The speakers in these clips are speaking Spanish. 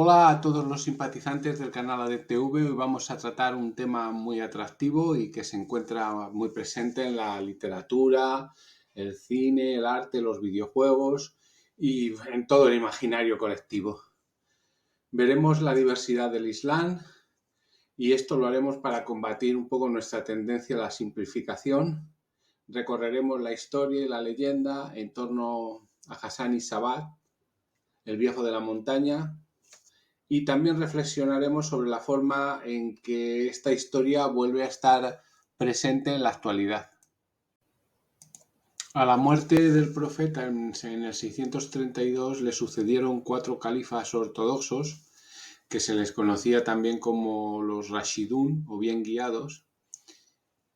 Hola a todos los simpatizantes del canal ADTV. Hoy vamos a tratar un tema muy atractivo y que se encuentra muy presente en la literatura, el cine, el arte, los videojuegos y en todo el imaginario colectivo. Veremos la diversidad del Islam y esto lo haremos para combatir un poco nuestra tendencia a la simplificación. Recorreremos la historia y la leyenda en torno a Hassan y Sabat, el viejo de la montaña. Y también reflexionaremos sobre la forma en que esta historia vuelve a estar presente en la actualidad. A la muerte del profeta en el 632 le sucedieron 4 califas ortodoxos, que se les conocía también como los Rashidun o bien guiados,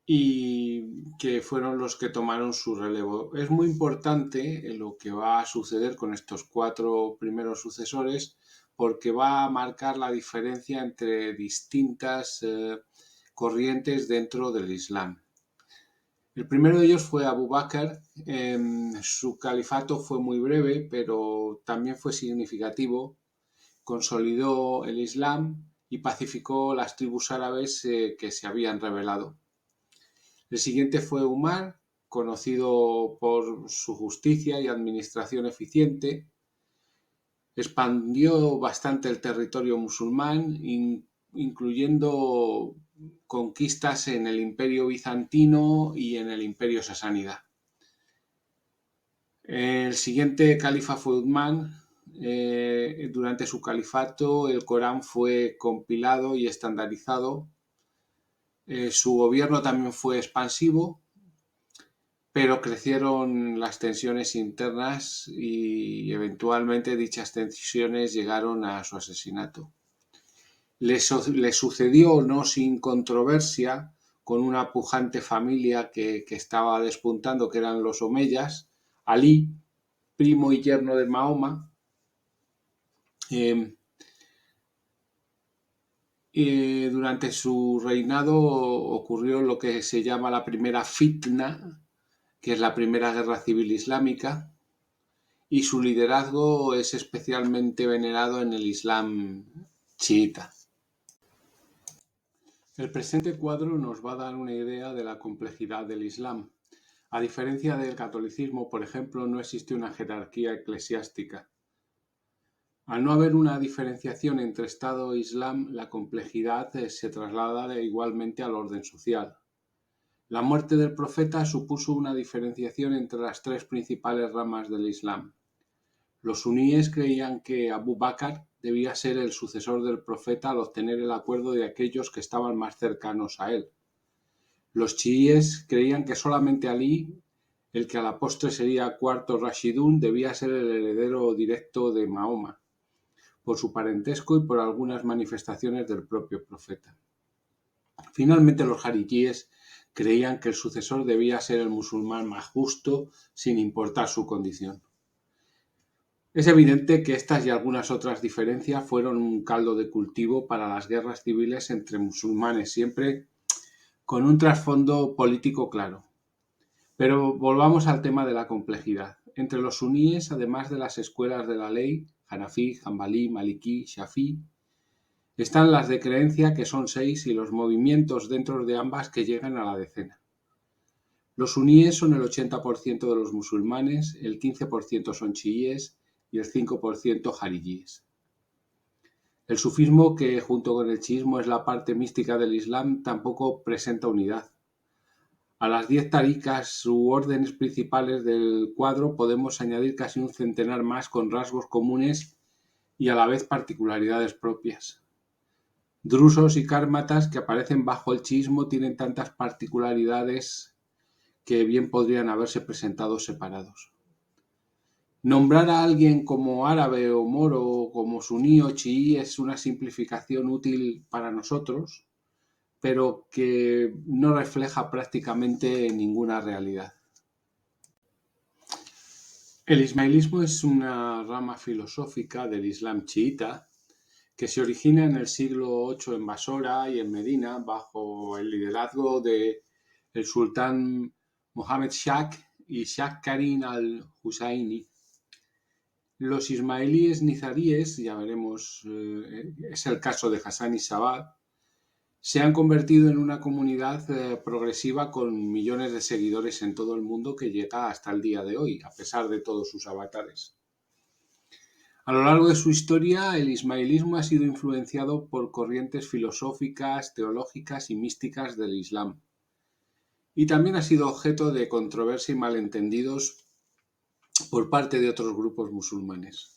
y que fueron los que tomaron su relevo. Es muy importante lo que va a suceder con estos 4 primeros sucesores, porque va a marcar la diferencia entre distintas corrientes dentro del Islam. El primero de ellos fue Abu Bakr. Su califato fue muy breve, pero también fue significativo. Consolidó el Islam y pacificó las tribus árabes que se habían rebelado. El siguiente fue Umar, conocido por su justicia y administración eficiente. Expandió bastante el territorio musulmán, incluyendo conquistas en el Imperio Bizantino y en el Imperio Sasánida. El siguiente califa fue Uthman. Durante su califato el Corán fue compilado y estandarizado. Su gobierno también fue expansivo, pero crecieron las tensiones internas y eventualmente dichas tensiones llegaron a su asesinato. Le sucedió, no sin controversia, con una pujante familia que estaba despuntando, que eran los omeyas, Alí, primo y yerno de Mahoma. Durante su reinado ocurrió lo que se llama la primera fitna, que es la primera guerra civil islámica, y su liderazgo es especialmente venerado en el Islam chiita. El presente cuadro nos va a dar una idea de la complejidad del Islam. A diferencia del catolicismo, por ejemplo, no existe una jerarquía eclesiástica. Al no haber una diferenciación entre Estado e Islam, la complejidad se traslada igualmente al orden social. La muerte del profeta supuso una diferenciación entre las 3 principales ramas del Islam. Los suníes creían que Abu Bakr debía ser el sucesor del profeta al obtener el acuerdo de aquellos que estaban más cercanos a él. Los chiíes creían que solamente Alí, el que a la postre sería cuarto Rashidun, debía ser el heredero directo de Mahoma, por su parentesco y por algunas manifestaciones del propio profeta. Finalmente los jaridíes creían que el sucesor debía ser el musulmán más justo, sin importar su condición. Es evidente que estas y algunas otras diferencias fueron un caldo de cultivo para las guerras civiles entre musulmanes, siempre con un trasfondo político claro. Pero volvamos al tema de la complejidad. Entre los suníes, además de las escuelas de la ley, Hanafí, Hanbalí, Malikí, Shafí, están las de creencia, que son 6, y los movimientos dentro de ambas que llegan a la decena. Los suníes son el 80% de los musulmanes, el 15% son chiíes y el 5% jaridíes. El sufismo, que junto con el chiismo es la parte mística del Islam, tampoco presenta unidad. A las 10 taricas u órdenes principales del cuadro podemos añadir casi un centenar más con rasgos comunes y a la vez particularidades propias. Drusos y kármatas, que aparecen bajo el chiismo, tienen tantas particularidades que bien podrían haberse presentado separados. Nombrar a alguien como árabe o moro o como suní o chií es una simplificación útil para nosotros, pero que no refleja prácticamente ninguna realidad. El ismailismo es una rama filosófica del Islam chiita que se origina en el siglo VIII en Basora y en Medina bajo el liderazgo de el sultán Mohammed Shah y Shah Karim al-Husayni. Los ismaelíes nizaríes, ya veremos, es el caso de Hassan y Sabat, se han convertido en una comunidad progresiva con millones de seguidores en todo el mundo que llega hasta el día de hoy, a pesar de todos sus avatares. A lo largo de su historia, el ismaelismo ha sido influenciado por corrientes filosóficas, teológicas y místicas del Islam. Y también ha sido objeto de controversia y malentendidos por parte de otros grupos musulmanes.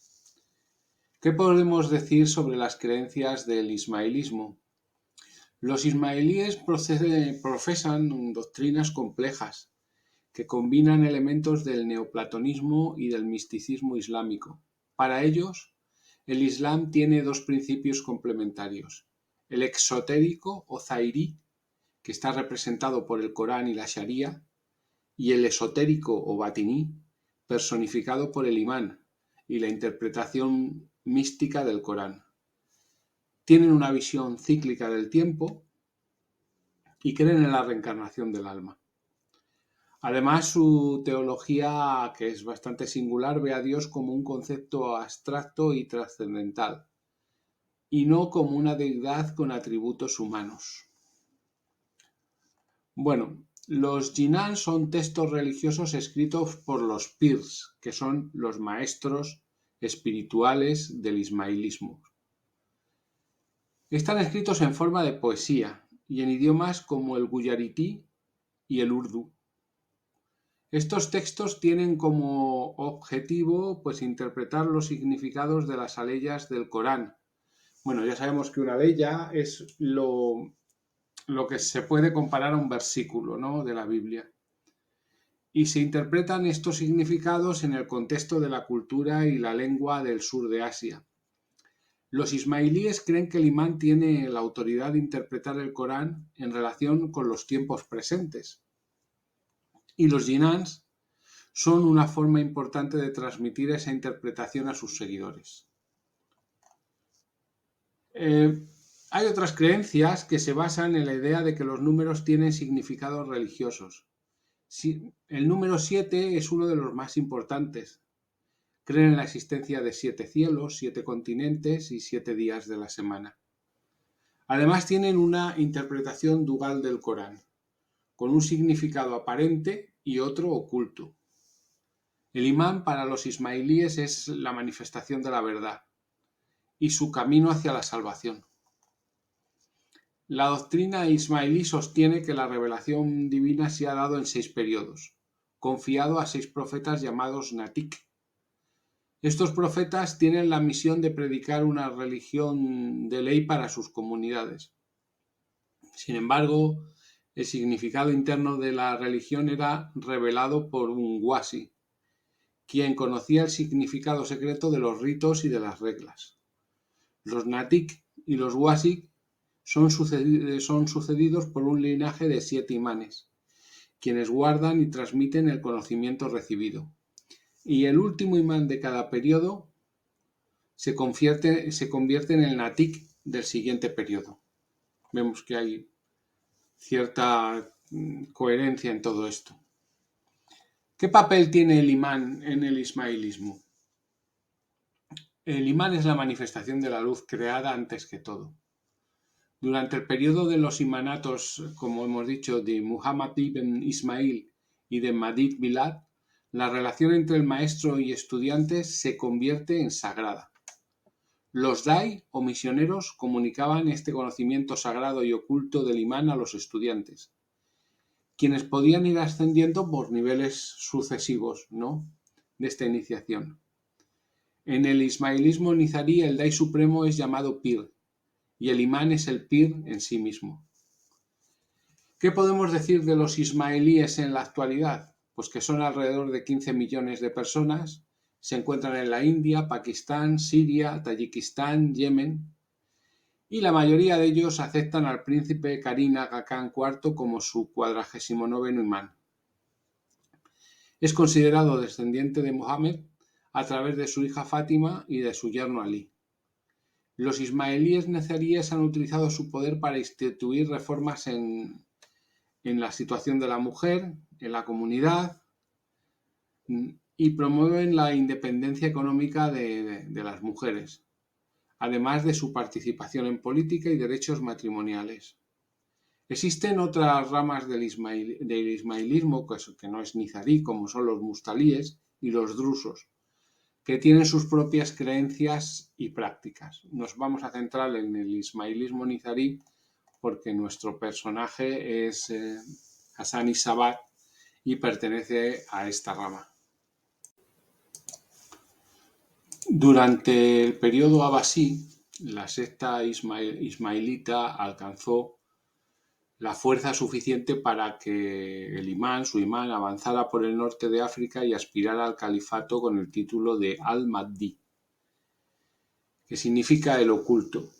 ¿Qué podemos decir sobre las creencias del ismaelismo? Los ismaelíes profesan doctrinas complejas que combinan elementos del neoplatonismo y del misticismo islámico. Para ellos, el Islam tiene dos principios complementarios: el exotérico o zahirí, que está representado por el Corán y la Sharia, y el esotérico o batiní, personificado por el imán y la interpretación mística del Corán. Tienen una visión cíclica del tiempo y creen en la reencarnación del alma. Además, su teología, que es bastante singular, ve a Dios como un concepto abstracto y trascendental, y no como una deidad con atributos humanos. Bueno, los Jinan son textos religiosos escritos por los pirs, que son los maestros espirituales del ismaelismo. Están escritos en forma de poesía y en idiomas como el guyarití y el urdu. Estos textos tienen como objetivo interpretar los significados de las aleyas del Corán. Bueno, ya sabemos que una aleya es lo que se puede comparar a un versículo, ¿no?, de la Biblia. Y se interpretan estos significados en el contexto de la cultura y la lengua del sur de Asia. Los ismailíes creen que el imán tiene la autoridad de interpretar el Corán en relación con los tiempos presentes. Y los jinans son una forma importante de transmitir esa interpretación a sus seguidores. Hay otras creencias que se basan en la idea de que los números tienen significados religiosos. El número 7 es uno de los más importantes. Creen en la existencia de 7 cielos, 7 continentes y 7 días de la semana. Además tienen una interpretación dual del Corán, con un significado aparente y otro oculto. El imán para los ismailíes es la manifestación de la verdad y su camino hacia la salvación. La doctrina ismailí sostiene que la revelación divina se ha dado en 6 periodos, confiado a 6 profetas llamados natik. Estos profetas tienen la misión de predicar una religión de ley para sus comunidades. Sin embargo, el significado interno de la religión era revelado por un wasi, quien conocía el significado secreto de los ritos y de las reglas. Los natik y los wasi son sucedidos por un linaje de 7 imanes, quienes guardan y transmiten el conocimiento recibido. Y el último imán de cada periodo se convierte en el natik del siguiente periodo. Vemos que hay cierta coherencia en todo esto. ¿Qué papel tiene el imán en el ismaelismo? El imán es la manifestación de la luz creada antes que todo. Durante el periodo de los imanatos, como hemos dicho, de Muhammad ibn Ismail y de Mahdi Bilal, la relación entre el maestro y estudiantes se convierte en sagrada. Los dai o misioneros comunicaban este conocimiento sagrado y oculto del imán a los estudiantes, quienes podían ir ascendiendo por niveles sucesivos, ¿no?, de esta iniciación. En el ismaelismo nizarí el dai supremo es llamado pir y el imán es el pir en sí mismo. ¿Qué podemos decir de los ismaelíes en la actualidad? Pues que son alrededor de 15 millones de personas, se encuentran en la India, Pakistán, Siria, Tayikistán, Yemen, y la mayoría de ellos aceptan al príncipe Karim Aga Khan IV como su 49º imán. Es considerado descendiente de Mohammed a través de su hija Fátima y de su yerno Ali. Los ismaelíes nazaríes han utilizado su poder para instituir reformas en la situación de la mujer, en la comunidad, y promueven la independencia económica de las mujeres, además de su participación en política y derechos matrimoniales. Existen otras ramas del ismaelismo, que no es nizarí, como son los mustalíes y los drusos, que tienen sus propias creencias y prácticas. Nos vamos a centrar en el ismaelismo nizarí porque nuestro personaje es Hassan Sabat y pertenece a esta rama. Durante el periodo abasí, la secta ismaelita alcanzó la fuerza suficiente para que su imán, avanzara por el norte de África y aspirara al califato con el título de Al-Mahdi, que significa el oculto.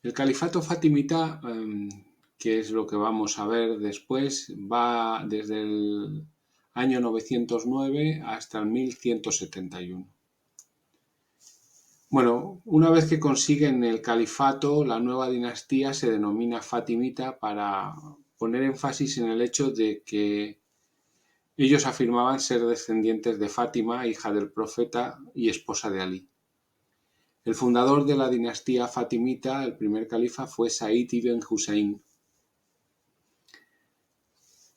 El califato fatimita, que es lo que vamos a ver después, va desde el año 909 hasta el 1171. Bueno, una vez que consiguen el califato, la nueva dinastía se denomina fatimita para poner énfasis en el hecho de que ellos afirmaban ser descendientes de Fátima, hija del profeta y esposa de Alí. El fundador de la dinastía fatimita, el primer califa, fue Said ibn Hussein.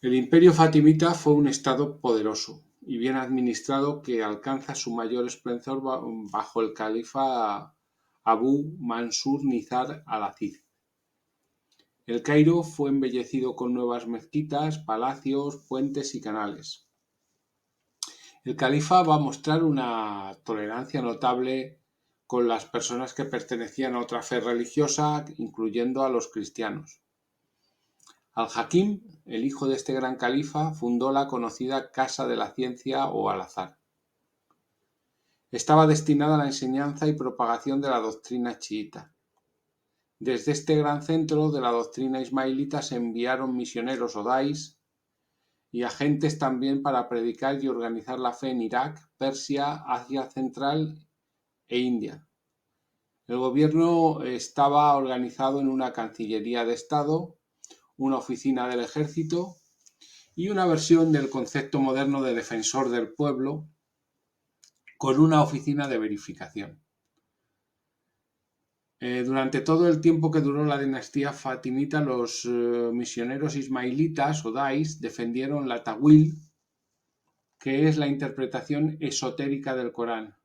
El imperio fatimita fue un estado poderoso y bien administrado que alcanza su mayor esplendor bajo el califa Abu Mansur Nizar al-Aziz. El Cairo fue embellecido con nuevas mezquitas, palacios, puentes y canales. El califa va a mostrar una tolerancia notable con las personas que pertenecían a otra fe religiosa, incluyendo a los cristianos. Al-Hakim, el hijo de este gran califa, fundó la conocida Casa de la Ciencia o Al-Azhar. Estaba destinada a la enseñanza y propagación de la doctrina chiita. Desde este gran centro de la doctrina ismailita se enviaron misioneros o dais y agentes también para predicar y organizar la fe en Irak, Persia, Asia Central e India. El gobierno estaba organizado en una cancillería de Estado, una oficina del ejército y una versión del concepto moderno de defensor del pueblo con una oficina de verificación. Durante todo el tiempo que duró la dinastía fatimita, los misioneros ismailitas o dais defendieron la Tawil, que es la interpretación esotérica del Corán,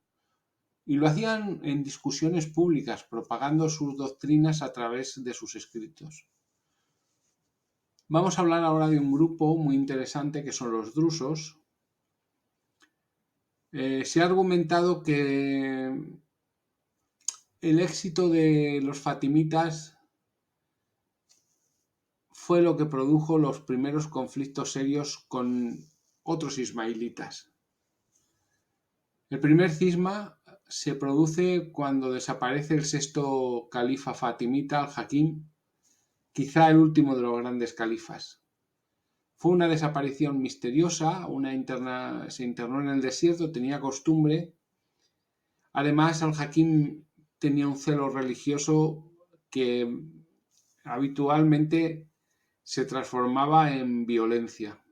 y lo hacían en discusiones públicas, propagando sus doctrinas a través de sus escritos. Vamos a hablar ahora de un grupo muy interesante que son los drusos. Se ha argumentado que el éxito de los fatimitas fue lo que produjo los primeros conflictos serios con otros ismailitas. El primer cisma se produce cuando desaparece el sexto califa fatimita, al-Hakim, quizá el último de los grandes califas. Fue una desaparición misteriosa, se internó en el desierto, tenía costumbre. Además, al-Hakim tenía un celo religioso que habitualmente se transformaba en violencia.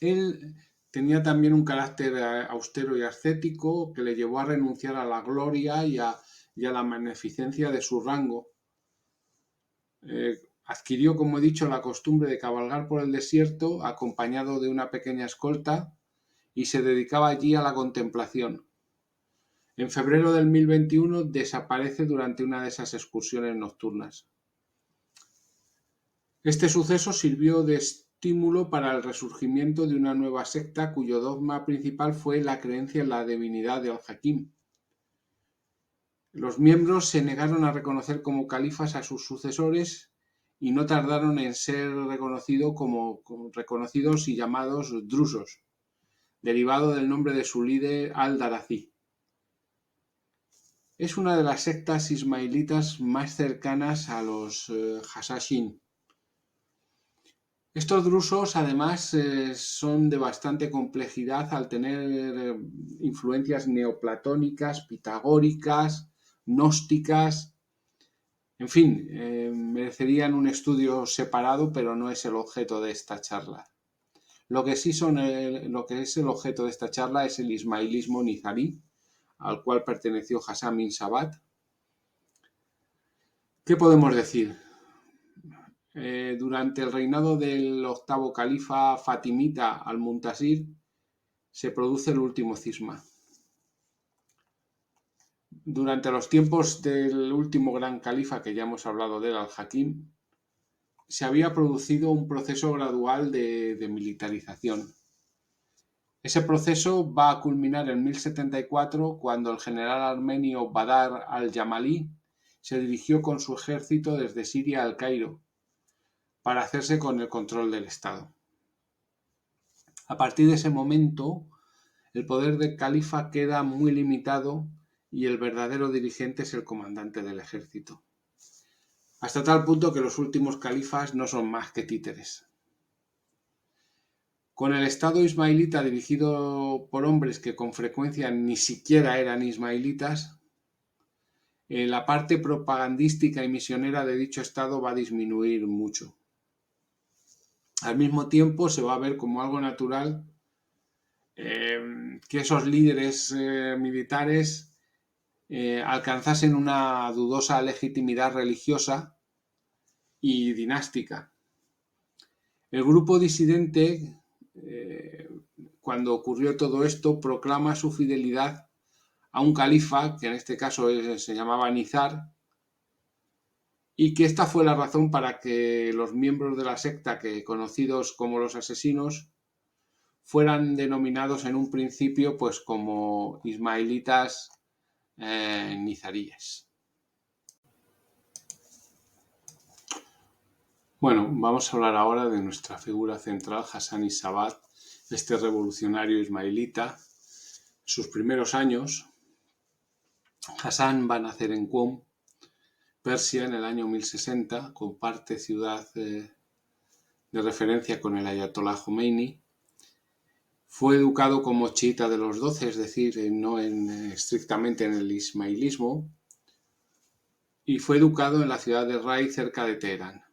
Él tenía también un carácter austero y ascético que le llevó a renunciar a la gloria y a la magnificencia de su rango. Adquirió, como he dicho, la costumbre de cabalgar por el desierto acompañado de una pequeña escolta y se dedicaba allí a la contemplación. En febrero del 1021 desaparece durante una de esas excursiones nocturnas. Este suceso sirvió de estímulo para el resurgimiento de una nueva secta cuyo dogma principal fue la creencia en la divinidad de Al-Hakim. Los miembros se negaron a reconocer como califas a sus sucesores y no tardaron en ser reconocidos y llamados drusos, derivado del nombre de su líder Al-Darazi. Es una de las sectas ismailitas más cercanas a los Hasashin. Estos drusos, además, son de bastante complejidad al tener influencias neoplatónicas, pitagóricas, gnósticas. En fin, merecerían un estudio separado, pero no es el objeto de esta charla. Lo que sí lo que es el objeto de esta charla es el ismailismo nizarí, al cual perteneció Hassan bin Sabat. ¿Qué podemos decir? Durante el reinado del octavo califa fatimita al-Muntasir se produce el último cisma. Durante los tiempos del último gran califa, que ya hemos hablado de él, al-Hakim, se había producido un proceso gradual de militarización. Ese proceso va a culminar en 1074, cuando el general armenio Badr al-Jamalí se dirigió con su ejército desde Siria al Cairo para hacerse con el control del Estado. A partir de ese momento, el poder del califa queda muy limitado y el verdadero dirigente es el comandante del ejército. Hasta tal punto que los últimos califas no son más que títeres. Con el Estado ismailita dirigido por hombres que con frecuencia ni siquiera eran ismailitas, la parte propagandística y misionera de dicho Estado va a disminuir mucho. Al mismo tiempo se va a ver como algo natural que esos líderes militares alcanzasen una dudosa legitimidad religiosa y dinástica. El grupo disidente, cuando ocurrió todo esto, proclama su fidelidad a un califa, que en este caso se llamaba Nizar, y que esta fue la razón para que los miembros de la secta, que conocidos como los asesinos, fueran denominados en un principio pues como ismaelitas nizaríes. Bueno, vamos a hablar ahora de nuestra figura central, Hassan Sabat, este revolucionario ismaelita. Sus primeros años, Hassan va a nacer en Qom, Persia, en el año 1060, comparte ciudad de referencia con el ayatolá Jomeini. Fue educado como chiita de los 12, es decir, no estrictamente en el ismailismo, y fue educado en la ciudad de Rai, cerca de Teherán.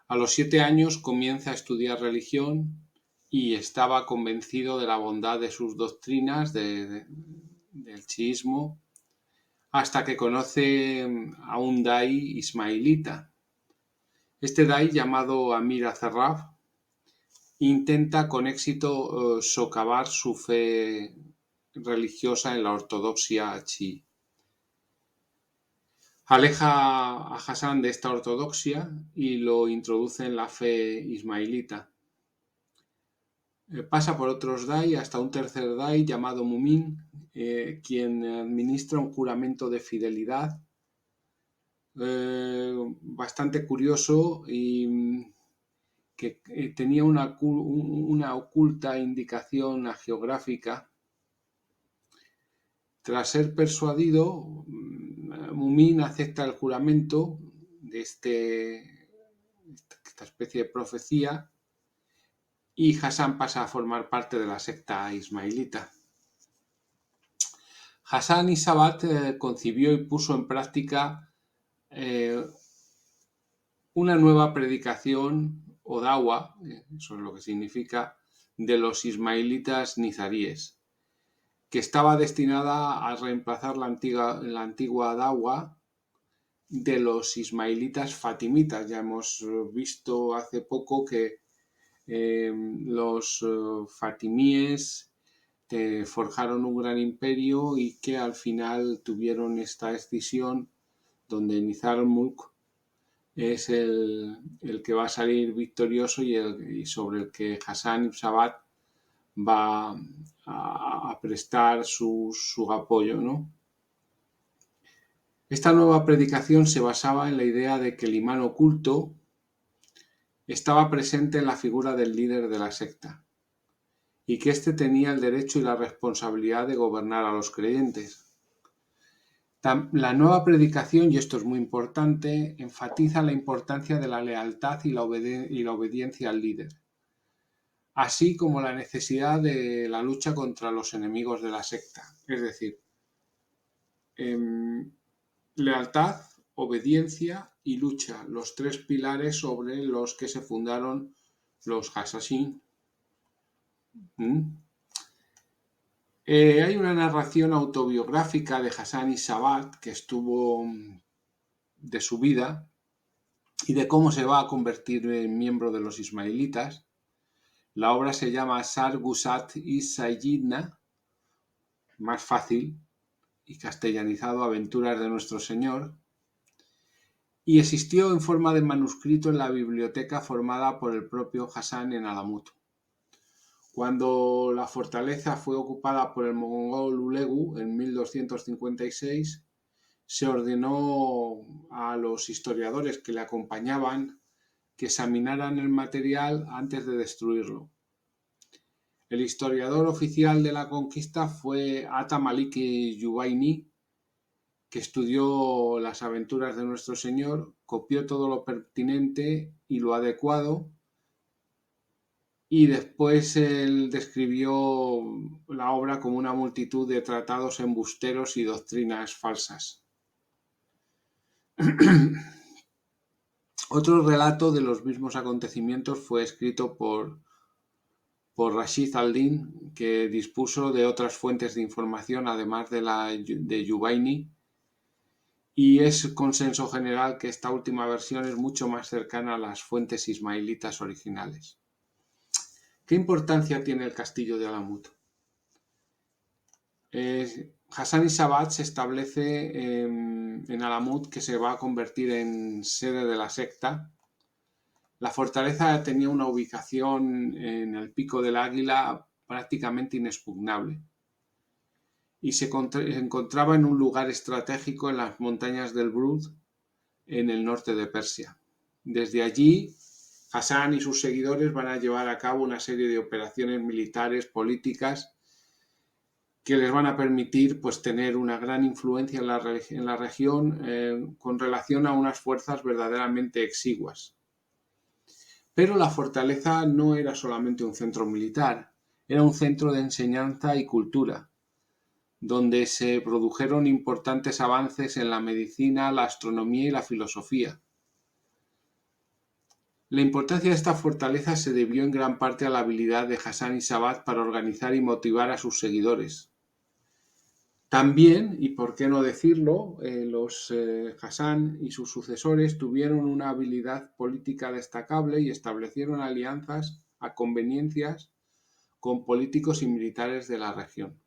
A los 7 años comienza a estudiar religión y estaba convencido de la bondad de sus doctrinas del chiismo, hasta que conoce a un dai ismailita. Este dai, llamado Amir Azarraf, intenta con éxito socavar su fe religiosa en la ortodoxia chií. Aleja a Hassan de esta ortodoxia y lo introduce en la fe ismailita. Pasa por otros dai hasta un tercer dai llamado Mumin, quien administra un juramento de fidelidad bastante curioso y que tenía una oculta indicación geográfica. Tras ser persuadido, Mumin acepta el juramento de esta especie de profecía, y Hassan pasa a formar parte de la secta ismailita. Hassan Sabat concibió y puso en práctica una nueva predicación o dawa, eso es lo que significa, de los ismailitas nizaríes, que estaba destinada a reemplazar la antigua dawa de los ismailitas fatimitas. Ya hemos visto hace poco que los fatimíes forjaron un gran imperio y que al final tuvieron esta escisión donde Nizar al-Mulk es el que va a salir victorioso y sobre el que Hassan Sabat va a prestar su apoyo, ¿no? Esta nueva predicación se basaba en la idea de que el imán oculto estaba presente en la figura del líder de la secta y que éste tenía el derecho y la responsabilidad de gobernar a los creyentes. La nueva predicación, y esto es muy importante, enfatiza la importancia de la lealtad y la obediencia al líder, así como la necesidad de la lucha contra los enemigos de la secta. Es decir, lealtad, obediencia y lucha, los tres pilares sobre los que se fundaron los Hassassin, Hay una narración autobiográfica de Hassan Sabat que estuvo de su vida y de cómo se va a convertir en miembro de los ismaelitas. La obra se llama Sar Gusat y Sayyidna, más fácil y castellanizado Aventuras de Nuestro Señor, y existió en forma de manuscrito en la biblioteca formada por el propio Hassan en Alamut. Cuando la fortaleza fue ocupada por el mongol Ulegu en 1256, se ordenó a los historiadores que le acompañaban que examinaran el material antes de destruirlo. El historiador oficial de la conquista fue Ata Maliki Yubaini, que estudió las aventuras de Nuestro Señor, copió todo lo pertinente y lo adecuado, y después él describió la obra como una multitud de tratados embusteros y doctrinas falsas. Otro relato de los mismos acontecimientos fue escrito por Rashid al-Din, que dispuso de otras fuentes de información además de Yubaini, y es consenso general que esta última versión es mucho más cercana a las fuentes ismaelitas originales. ¿Qué importancia tiene el castillo de Alamut? Hassan Sabat se establece en Alamut, que se va a convertir en sede de la secta. La fortaleza tenía una ubicación en el Pico del Águila prácticamente inexpugnable y se encontraba en un lugar estratégico en las montañas del Brud, en el norte de Persia. Desde allí, Hassan y sus seguidores van a llevar a cabo una serie de operaciones militares, políticas, que les van a permitir pues, tener una gran influencia en la región con relación a unas fuerzas verdaderamente exiguas. Pero la fortaleza no era solamente un centro militar, era un centro de enseñanza y cultura, donde se produjeron importantes avances en la medicina, la astronomía y la filosofía. La importancia de esta fortaleza se debió en gran parte a la habilidad de Hassan Sabat para organizar y motivar a sus seguidores. También, y por qué no decirlo, los Hassan y sus sucesores tuvieron una habilidad política destacable y establecieron alianzas a conveniencias con políticos y militares de la región.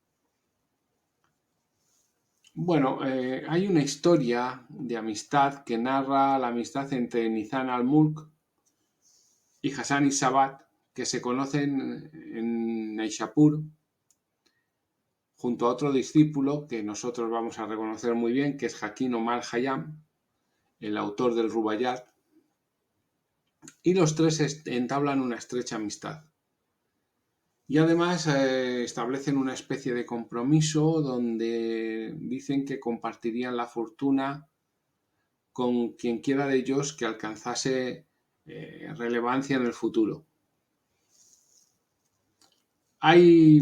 Bueno, hay una historia de amistad que narra la amistad entre Nizam al-Mulk y Hassan Sabat, que se conocen en Neishapur, junto a otro discípulo que nosotros vamos a reconocer muy bien, que es Hakim Omar Khayyam, el autor del Rubaiyat, y los tres entablan una estrecha amistad. Y además establecen una especie de compromiso donde dicen que compartirían la fortuna con quien quiera de ellos que alcanzase relevancia en el futuro. Hay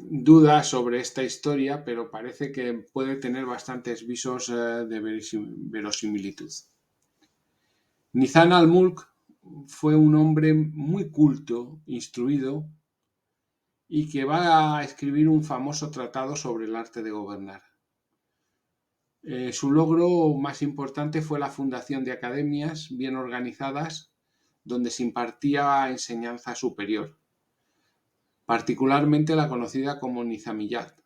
dudas sobre esta historia, pero parece que puede tener bastantes visos de verosimilitud. Nizam al-Mulk fue un hombre muy culto, instruido, y que va a escribir un famoso tratado sobre el arte de gobernar. Su logro más importante fue la fundación de academias bien organizadas donde se impartía enseñanza superior, particularmente la conocida como Nizamiyat,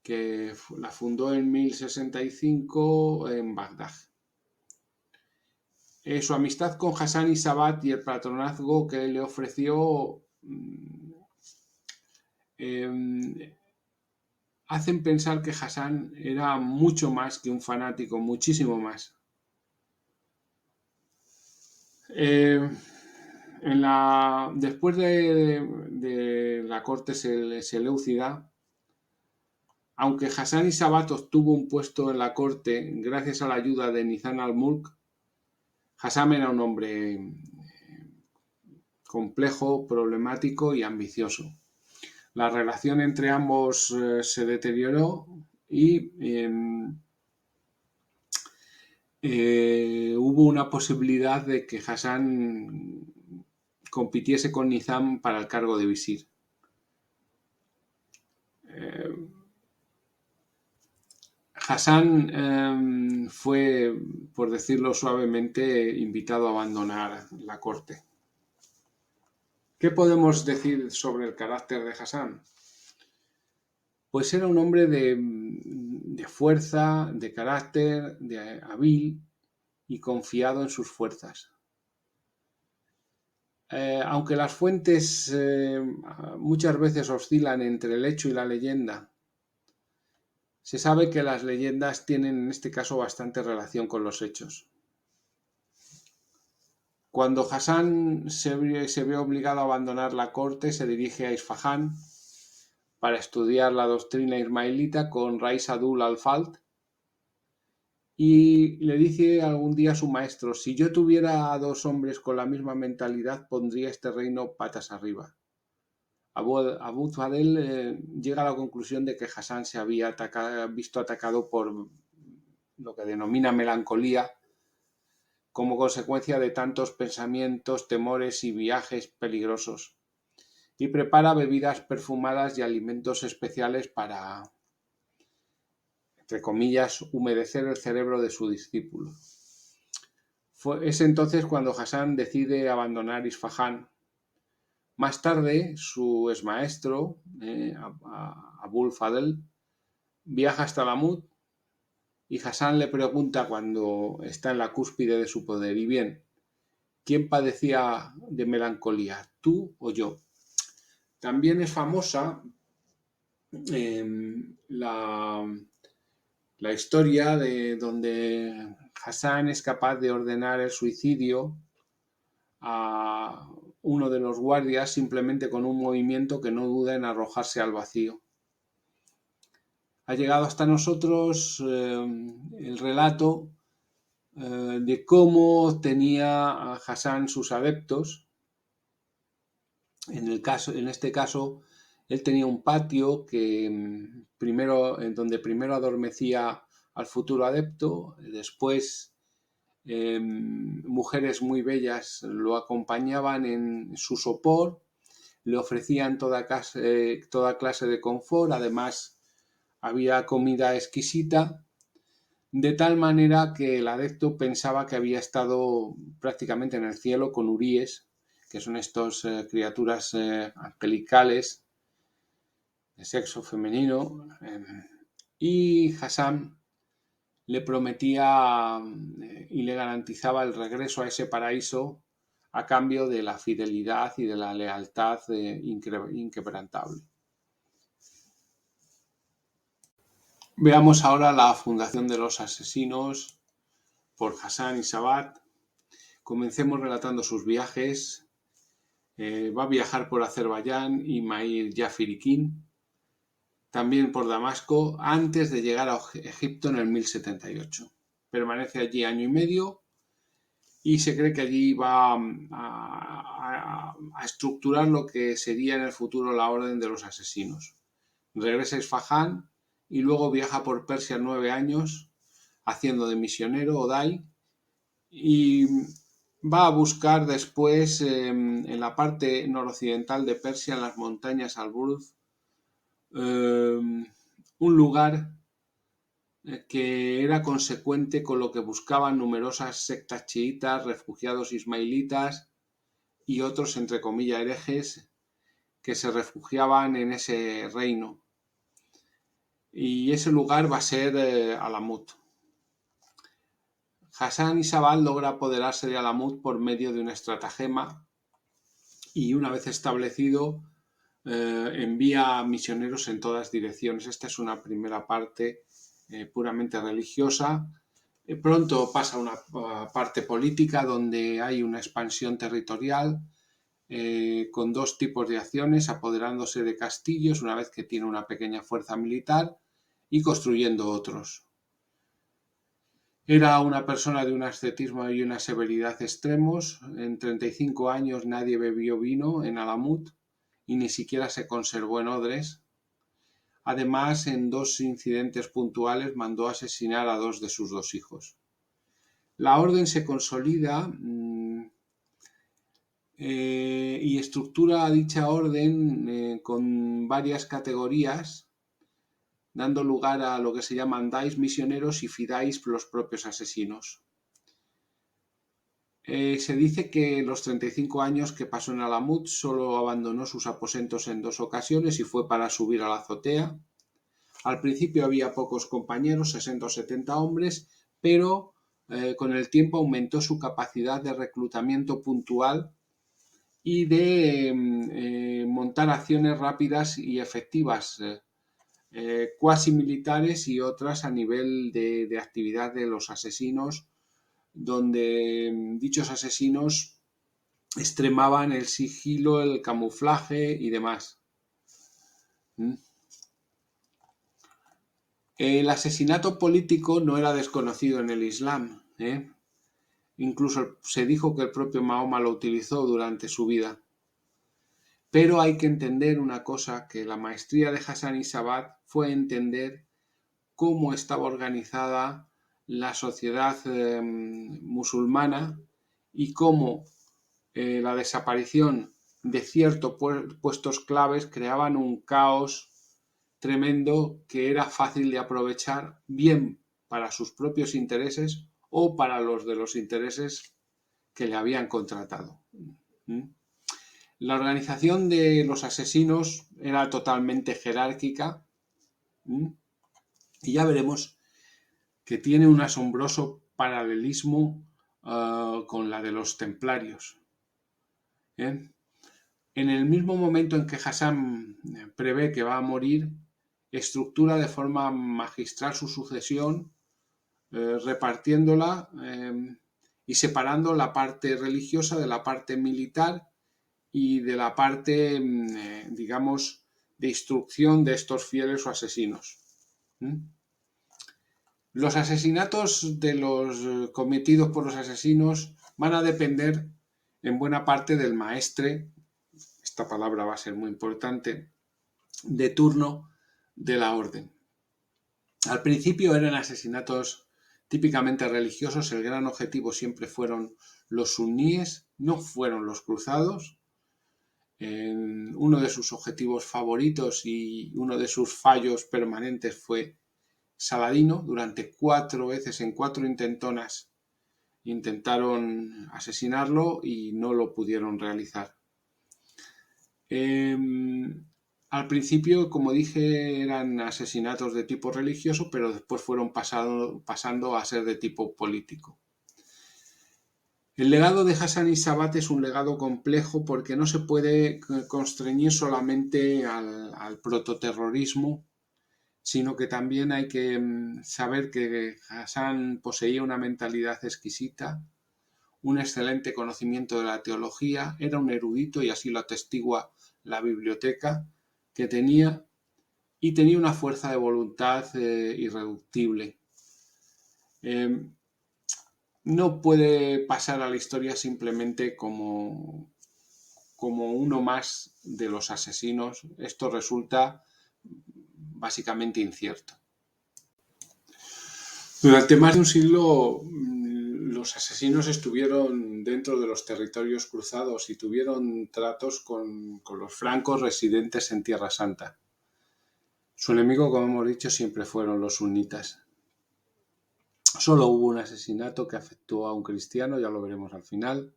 que la fundó en 1065 en Bagdad. Su amistad con Hassan Sabat y el patronazgo que le ofreció hacen pensar que Hassan era mucho más que un fanático, muchísimo más. Después de la corte seleucida, aunque Hassan Sabat obtuvo un puesto en la corte gracias a la ayuda de Nizam al-Mulk, Hassan era un hombre complejo, problemático y ambicioso. La relación entre ambos se deterioró y hubo una posibilidad de que Hassan compitiese con Nizam para el cargo de visir. Hasán fue, por decirlo suavemente, invitado a abandonar la corte. ¿Qué podemos decir sobre el carácter de Hasán? Pues era un hombre de fuerza, de carácter, de hábil y confiado en sus fuerzas. Aunque las fuentes muchas veces oscilan entre el hecho y la leyenda, se sabe que las leyendas tienen en este caso bastante relación con los hechos. Cuando Hasán se ve obligado a abandonar la corte, se dirige a Isfahán para estudiar la doctrina ismailita con Rais Abdul al-Fadl y le dice algún día a su maestro: si yo tuviera a 2 hombres con la misma mentalidad, pondría este reino patas arriba. Abu Fadel llega a la conclusión de que Hasán se había visto atacado por lo que denomina melancolía, como consecuencia de tantos pensamientos, temores y viajes peligrosos, y prepara bebidas perfumadas y alimentos especiales para, entre comillas, humedecer el cerebro de su discípulo. Es entonces cuando Hasán decide abandonar Isfahán. Más tarde, su exmaestro, Abul Fadl, viaja hasta Lamut y Hasán le pregunta cuando está en la cúspide de su poder: y bien, ¿quién padecía de melancolía, tú o yo? También es famosa la historia de donde Hasán es capaz de ordenar el suicidio a uno de los guardias simplemente con un movimiento que no duda en arrojarse al vacío. Ha llegado hasta nosotros el relato de cómo tenía Hasán sus adeptos. En este caso, él tenía un patio donde primero adormecía al futuro adepto, después mujeres muy bellas lo acompañaban en su sopor, le ofrecían toda clase de confort, además había comida exquisita, de tal manera que el adepto pensaba que había estado prácticamente en el cielo con huríes, que son estas criaturas angelicales de sexo femenino, y Hasán le prometía y le garantizaba el regreso a ese paraíso a cambio de la fidelidad y de la lealtad inquebrantable. Veamos ahora la fundación de los asesinos por Hasán y Sabat. Comencemos relatando sus viajes. Va a viajar por Azerbaiyán y Mair Yafirikin, también por Damasco, antes de llegar a Egipto en el 1078. Permanece allí año y medio y se cree que allí va a estructurar lo que sería en el futuro la Orden de los Asesinos. Regresa a Isfahán y luego viaja por Persia 9 años, haciendo de misionero Odai, y va a buscar después en la parte noroccidental de Persia, en las montañas Alborz, un lugar que era consecuente con lo que buscaban numerosas sectas chiitas, refugiados ismailitas y otros, entre comillas, herejes que se refugiaban en ese reino. Y ese lugar va a ser Alamut. Hasán Isabal logra apoderarse de Alamut por medio de un estratagema y, una vez establecido, envía misioneros en todas direcciones. Esta es una primera parte puramente religiosa. Pronto pasa a una parte política donde hay una expansión territorial con 2 tipos de acciones: apoderándose de castillos una vez que tiene una pequeña fuerza militar y construyendo otros. Era una persona de un ascetismo y una severidad extremos. En 35 años nadie bebió vino en Alamut y ni siquiera se conservó en odres. Además, en 2 incidentes puntuales mandó asesinar a 2 de sus 2 hijos. La orden se consolida y estructura dicha orden con varias categorías, dando lugar a lo que se llaman dais misioneros y fidais los propios asesinos. Se dice que los 35 años que pasó en Alamut solo abandonó sus aposentos en 2 ocasiones y fue para subir a la azotea. Al principio había pocos compañeros, 60 o 70 hombres, pero con el tiempo aumentó su capacidad de reclutamiento puntual y de montar acciones rápidas y efectivas, cuasi militares y otras a nivel de actividad de los asesinos, donde dichos asesinos extremaban el sigilo, el camuflaje y demás. El asesinato político no era desconocido en el Islam. Incluso se dijo que el propio Mahoma lo utilizó durante su vida. Pero hay que entender una cosa, que la maestría de Hassan Sabat fue entender cómo estaba organizada la sociedad musulmana y cómo la desaparición de ciertos puestos claves creaban un caos tremendo que era fácil de aprovechar, bien para sus propios intereses o para los de los intereses que le habían contratado. La organización de los asesinos era totalmente jerárquica y ya veremos que tiene un asombroso paralelismo con la de los templarios. En el mismo momento en que Hassan prevé que va a morir, estructura de forma magistral su sucesión, repartiéndola y separando la parte religiosa de la parte militar y de la parte, digamos, de instrucción de estos fieles o asesinos. Los asesinatos de los cometidos por los asesinos van a depender en buena parte del maestre, esta palabra va a ser muy importante, de turno de la orden. Al principio eran asesinatos típicamente religiosos, el gran objetivo siempre fueron los suníes, no fueron los cruzados. Uno de sus objetivos favoritos y uno de sus fallos permanentes fue Saladino. Durante 4 veces, en 4 intentonas, intentaron asesinarlo y no lo pudieron realizar. Al principio, como dije, eran asesinatos de tipo religioso, pero después fueron pasando a ser de tipo político. El legado de Hassan Sabat es un legado complejo porque no se puede constreñir solamente al prototerrorismo, sino que también hay que saber que Hassan poseía una mentalidad exquisita, un excelente conocimiento de la teología, era un erudito y así lo atestigua la biblioteca que tenía, y tenía una fuerza de voluntad irreductible. No puede pasar a la historia simplemente como uno más de los asesinos. Esto resulta básicamente incierto. Durante más de un siglo, los asesinos estuvieron dentro de los territorios cruzados y tuvieron tratos con los francos residentes en Tierra Santa. Su enemigo, como hemos dicho, siempre fueron los sunitas. Solo hubo un asesinato que afectó a un cristiano, ya lo veremos al final,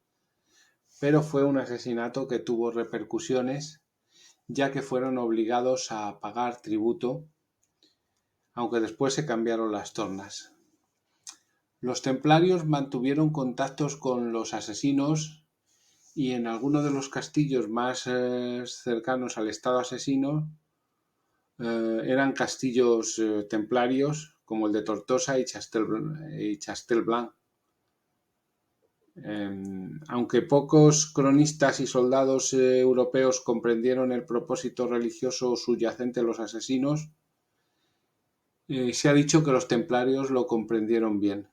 pero fue un asesinato que tuvo repercusiones, ya que fueron obligados a pagar tributo, aunque después se cambiaron las tornas. Los templarios mantuvieron contactos con los asesinos y en algunos de los castillos más cercanos al estado asesino eran castillos templarios, como el de Tortosa y Chastelblanc. Aunque pocos cronistas y soldados europeos comprendieron el propósito religioso subyacente en los asesinos, se ha dicho que los templarios lo comprendieron bien.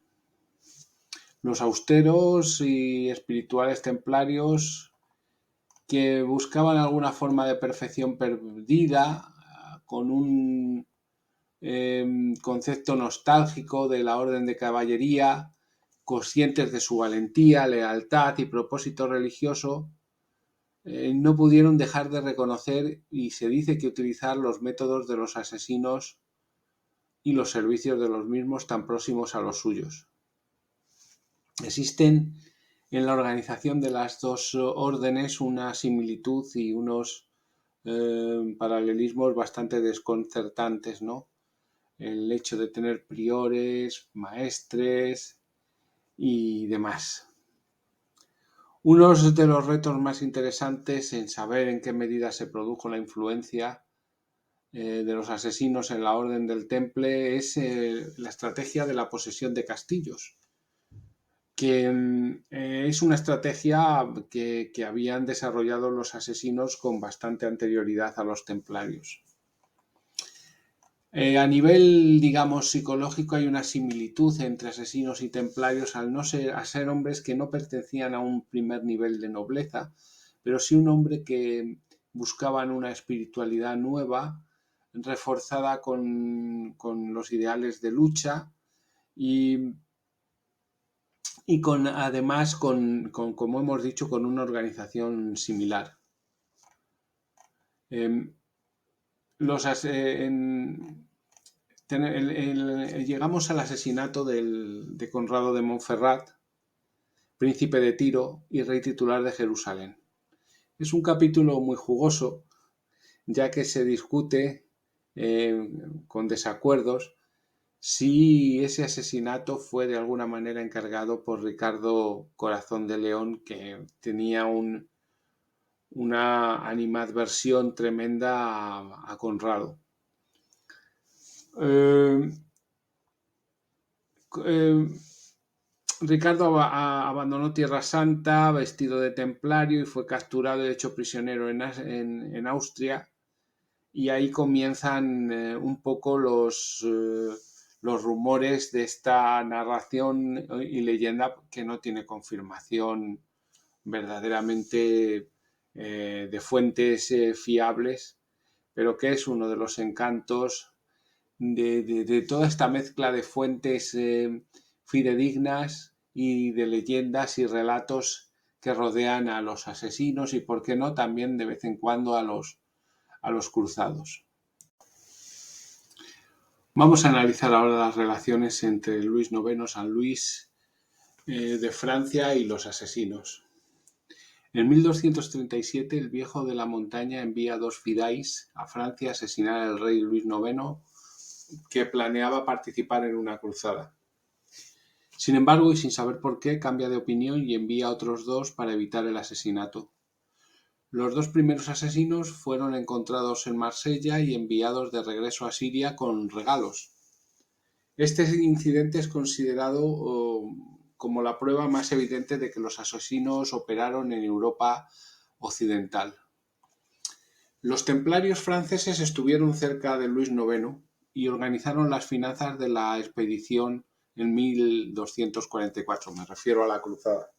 Los austeros y espirituales templarios, que buscaban alguna forma de perfección perdida, con un concepto nostálgico de la orden de caballería, conscientes de su valentía, lealtad y propósito religioso, no pudieron dejar de reconocer y se dice que utilizar los métodos de los asesinos y los servicios de los mismos tan próximos a los suyos. Existen en la organización de las dos órdenes una similitud y unos paralelismos bastante desconcertantes, ¿no? El hecho de tener priores, maestres y demás. Uno de los retos más interesantes en saber en qué medida se produjo la influencia de los asesinos en la Orden del Temple es la estrategia de la posesión de castillos, que es una estrategia que habían desarrollado los asesinos con bastante anterioridad a los templarios. A nivel, digamos, psicológico hay una similitud entre asesinos y templarios al ser hombres que no pertenecían a un primer nivel de nobleza, pero sí un hombre que buscaban una espiritualidad nueva, reforzada con los ideales de lucha y además, como hemos dicho, con una organización similar. Llegamos al asesinato de Conrado de Montferrat, príncipe de Tiro y rey titular de Jerusalén. Es un capítulo muy jugoso, ya que se discute con desacuerdos si ese asesinato fue de alguna manera encargado por Ricardo Corazón de León, que tenía una animadversión tremenda a Conrado. Ricardo abandonó Tierra Santa vestido de templario y fue capturado y hecho prisionero en Austria, y ahí comienzan un poco los rumores de esta narración y leyenda que no tiene confirmación verdaderamente de fuentes fiables, pero que es uno de los encantos de toda esta mezcla de fuentes fidedignas y de leyendas y relatos que rodean a los asesinos y, por qué no, también de vez en cuando a los cruzados. Vamos a analizar ahora las relaciones entre Luis IX, San Luis de Francia y los asesinos. En 1237 el Viejo de la Montaña envía 2 fidáis a Francia a asesinar al rey Luis IX, que planeaba participar en una cruzada. Sin embargo, y sin saber por qué, cambia de opinión y envía a otros 2 para evitar el asesinato. Los 2 primeros asesinos fueron encontrados en Marsella y enviados de regreso a Siria con regalos. Este incidente es considerado como la prueba más evidente de que los asesinos operaron en Europa occidental. Los templarios franceses estuvieron cerca de Luis IX y organizaron las finanzas de la expedición en 1244, me refiero a la cruzada.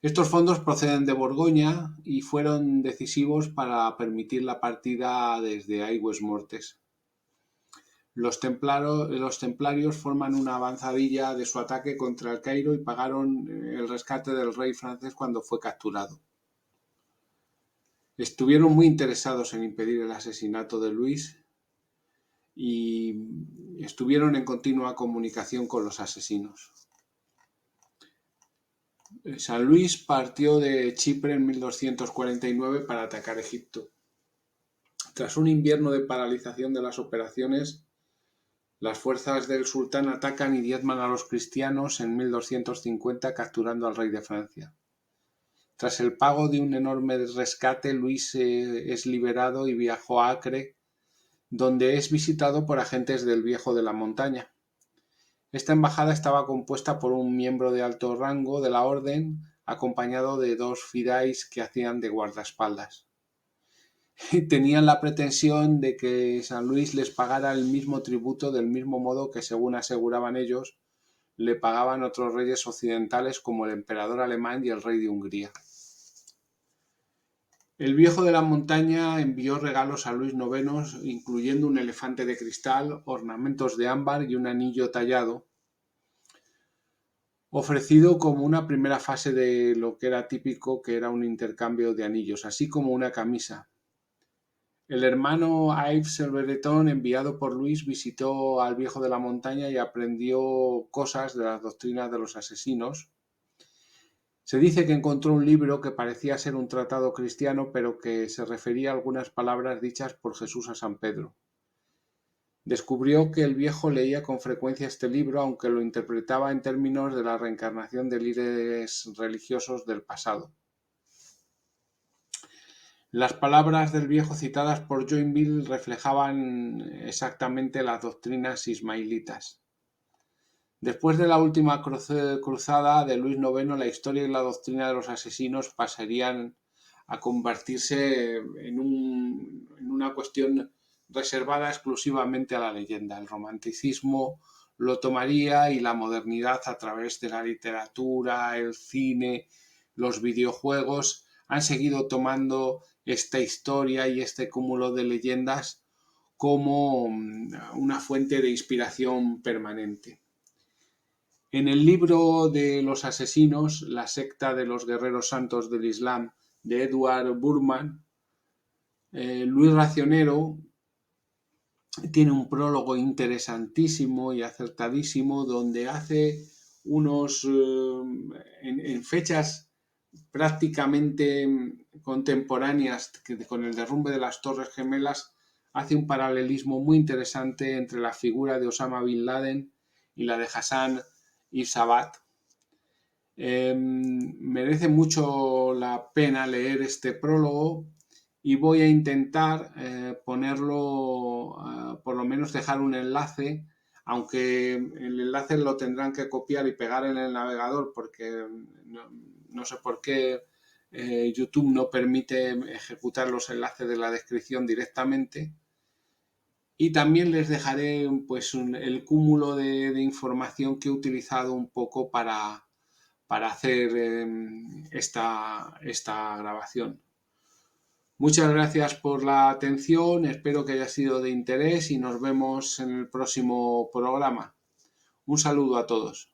Estos fondos proceden de Borgoña y fueron decisivos para permitir la partida desde Aigües-Mortes. Los templarios forman una avanzadilla de su ataque contra el Cairo y pagaron el rescate del rey francés cuando fue capturado. Estuvieron muy interesados en impedir el asesinato de Luis y estuvieron en continua comunicación con los asesinos. San Luis partió de Chipre en 1249 para atacar Egipto. Tras un invierno de paralización de las operaciones, las fuerzas del sultán atacan y diezman a los cristianos en 1250, capturando al rey de Francia. Tras el pago de un enorme rescate, Luis es liberado y viajó a Acre, donde es visitado por agentes del Viejo de la Montaña. Esta embajada estaba compuesta por un miembro de alto rango de la orden, acompañado de 2 fidáis que hacían de guardaespaldas. Tenían la pretensión de que San Luis les pagara el mismo tributo del mismo modo que, según aseguraban ellos, le pagaban otros reyes occidentales como el emperador alemán y el rey de Hungría. El Viejo de la Montaña envió regalos a Luis IX, incluyendo un elefante de cristal, ornamentos de ámbar y un anillo tallado. ofrecido como una primera fase de lo que era típico, que era un intercambio de anillos, así como una camisa. El hermano Yves el Bretón, enviado por Luis, visitó al viejo de la montaña y aprendió cosas de las doctrinas de los asesinos. Se dice que encontró un libro que parecía ser un tratado cristiano, pero que se refería a algunas palabras dichas por Jesús a San Pedro. Descubrió que el viejo leía con frecuencia este libro, aunque lo interpretaba en términos de la reencarnación de líderes religiosos del pasado. Las palabras del viejo citadas por Joinville reflejaban exactamente las doctrinas ismaelitas. Después de la última cruzada de Luis IX, la historia y la doctrina de los asesinos pasarían a convertirse en una cuestión reservada exclusivamente a la leyenda. El romanticismo lo tomaría y la modernidad, a través de la literatura, el cine, los videojuegos, han seguido tomando esta historia y este cúmulo de leyendas como una fuente de inspiración permanente. En el libro de los asesinos, la secta de los guerreros santos del Islam, de Edward Burman, Luis Racionero tiene un prólogo interesantísimo y acertadísimo donde hace en fechas prácticamente contemporáneas con el derrumbe de las Torres Gemelas, hace un paralelismo muy interesante entre la figura de Osama Bin Laden y la de Hassan Sabat. Merece mucho la pena leer este prólogo y voy a intentar ponerlo, por lo menos dejar un enlace, aunque el enlace lo tendrán que copiar y pegar en el navegador porque no sé por qué YouTube no permite ejecutar los enlaces de la descripción directamente. Y también les dejaré pues el cúmulo de información que he utilizado un poco para hacer esta grabación. Muchas gracias por la atención, espero que haya sido de interés y nos vemos en el próximo programa. Un saludo a todos.